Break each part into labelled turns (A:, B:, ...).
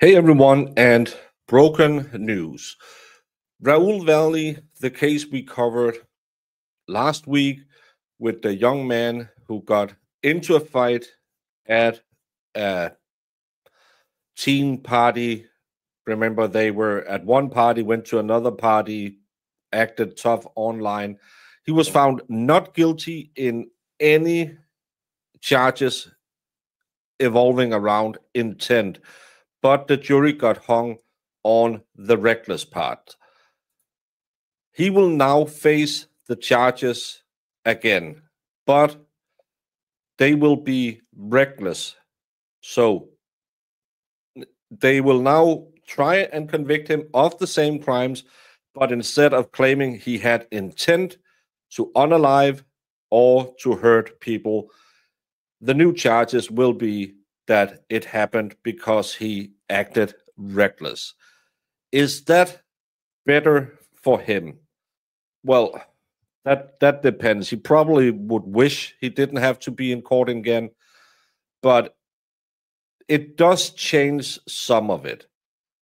A: Hey everyone, and broken news. Raull Valle, the case we covered last week with the young man who got into a fight at a teen party. Remember, they were at one party, went to another party, acted tough online. He was found not guilty in any charges evolving around intent, but the jury got hung on the reckless part. He will now face the charges again, but they will be reckless. So they will now try and convict him of the same crimes, but instead of claiming he had intent to unalive or to hurt people, the new charges will be that it happened because he acted reckless. Is that better for him? Well, that depends. He probably would wish he didn't have to be in court again, but it does change some of it,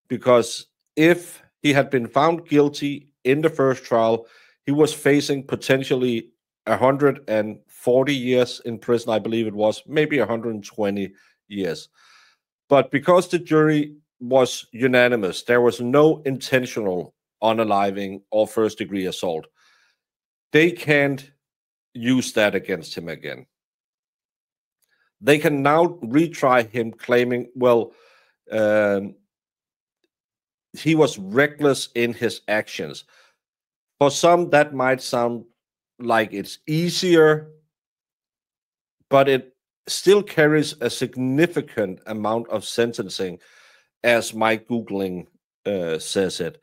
A: because if he had been found guilty in the first trial, he was facing potentially 140 years in prison, I believe it was, maybe 120 years. But because the jury was unanimous, there was no intentional unaliving or first-degree assault, they can't use that against him again. They can now retry him claiming, well, he was reckless in his actions. For some, that might sound like it's easier, but it still carries a significant amount of sentencing, as my Googling says it.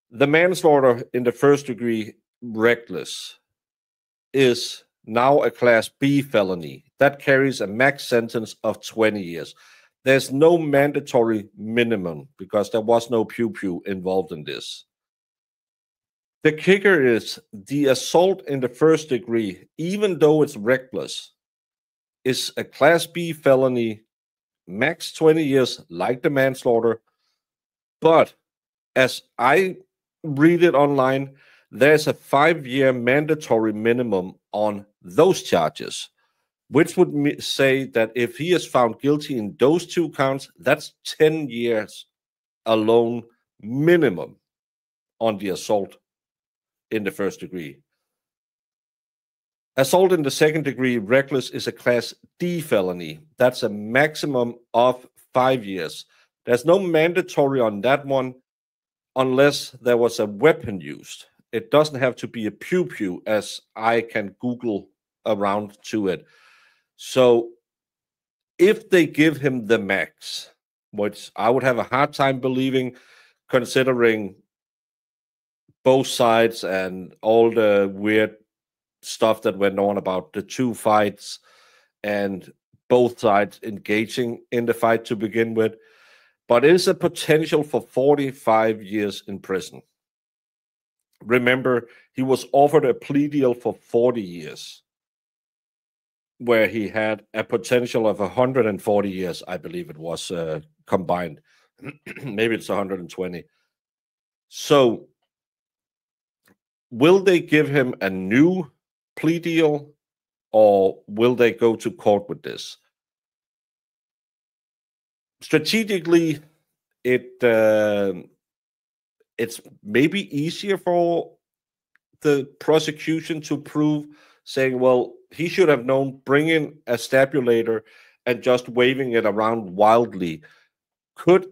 A: The manslaughter in the first degree reckless is now a Class B felony. That carries a max sentence of 20 years. There's no mandatory minimum because there was no pew-pew involved in this. The kicker is the assault in the first degree, even though it's reckless, is a Class B felony, max 20 years, like the manslaughter. But as I read it online, there's a 5-year mandatory minimum on those charges, which would say that if he is found guilty in those two counts, that's 10 years alone minimum on the assault in the first degree. Assault in the second degree reckless is a Class D felony. That's a maximum of 5 years. There's no mandatory on that one unless there was a weapon used. It doesn't have to be a pew-pew, as I can Google around to it. So if they give him the max, which I would have a hard time believing, considering both sides and all the weird stuff that went on about the two fights and both sides engaging in the fight to begin with, but it is a potential for 45 years in prison. Remember, he was offered a plea deal for 40 years, where he had a potential of 140 years, I believe it was, combined. Maybe it's 120. So will they give him a new plea deal, or will they go to court with this? Strategically, it's maybe easier for the prosecution to prove, saying, well, he should have known bringing a stabulator and just waving it around wildly could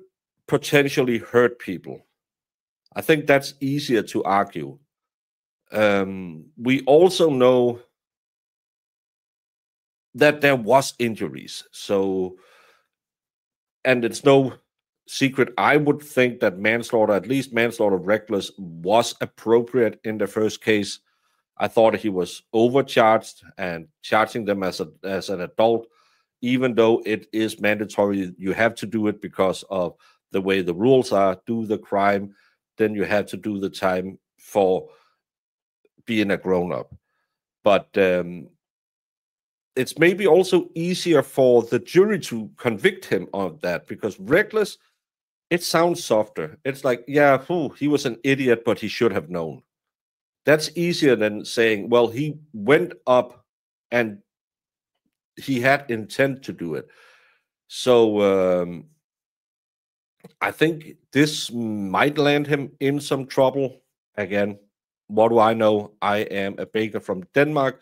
A: potentially hurt people. I think that's easier to argue. We also know that there was injuries. So, and it's no secret, I would think that manslaughter, at least manslaughter reckless, was appropriate in the first case. I thought he was overcharged, and charging them as an adult, even though it is mandatory, you have to do it because of the way the rules are. Do the crime, then you have to do the time for being a grown-up. But it's maybe also easier for the jury to convict him of that, because reckless, it sounds softer. It's like, yeah, he was an idiot, but he should have known. That's easier than saying, well, he went up and he had intent to do it. So I think this might land him in some trouble. Again, what do I know? I am a baker from Denmark,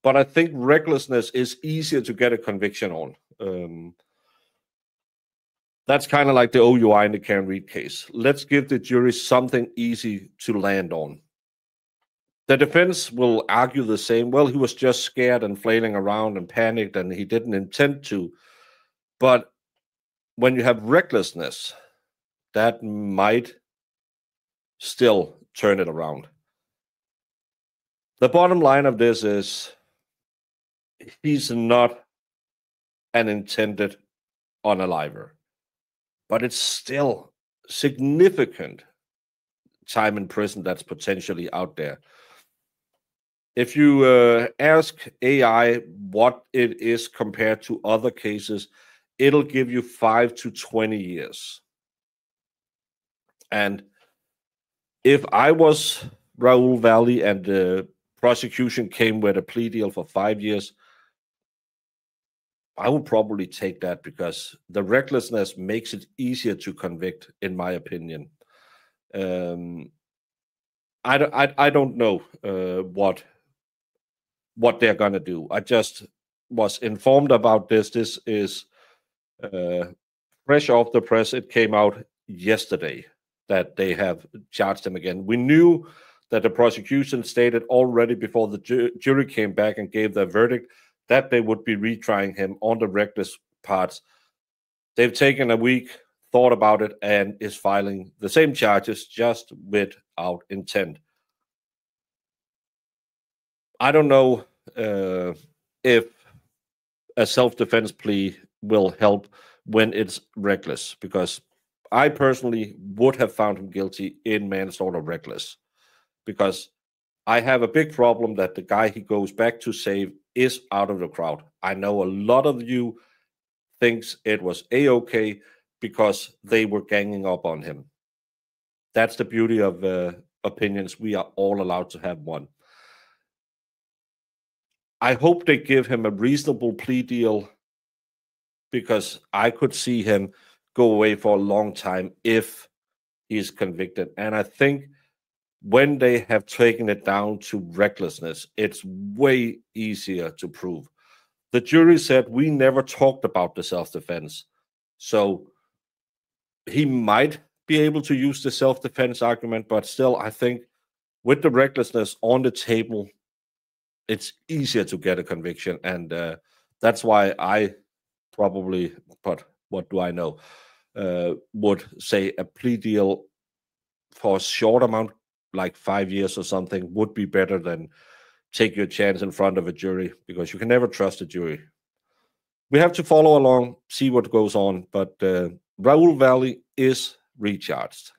A: but I think recklessness is easier to get a conviction on. That's kind of like the OUI in the Karen Read case. Let's give the jury something easy to land on. The defense will argue the same. Well, he was just scared and flailing around and panicked, and he didn't intend to. But when you have recklessness, that might still turn it around. The bottom line of this is he's not an intended unaliver, but it's still significant time in prison that's potentially out there. If you ask AI what it is compared to other cases, it'll give you 5 to 20 years. And if I was Raull Valle and the prosecution came with a plea deal for 5 years, I would probably take that, because the recklessness makes it easier to convict, in my opinion. I don't know what they're gonna do. I just was informed about this. This is fresh off the press. It came out yesterday that they have charged him again. We knew that the prosecution stated already before the jury came back and gave their verdict that they would be retrying him on the reckless parts. They've taken a week, thought about it, and is filing the same charges, just without intent. I don't know if a self-defense plea will help when it's reckless, because I personally would have found him guilty in manslaughter reckless, because I have a big problem that the guy he goes back to save is out of the crowd. I know a lot of you thinks it was A-okay because they were ganging up on him. That's the beauty of opinions. We are all allowed to have one. I hope they give him a reasonable plea deal, because I could see him go away for a long time if he's convicted. And I think when they have taken it down to recklessness, it's way easier to prove. The jury said we never talked about the self-defense. So he might be able to use the self-defense argument, but still, I think with the recklessness on the table, it's easier to get a conviction. And that's why I probably, but what do I know, would say a plea deal for a short amount, like 5 years or something, would be better than take your chance in front of a jury, because you can never trust a jury. We have to follow along, see what goes on, but Raull Valle is recharged.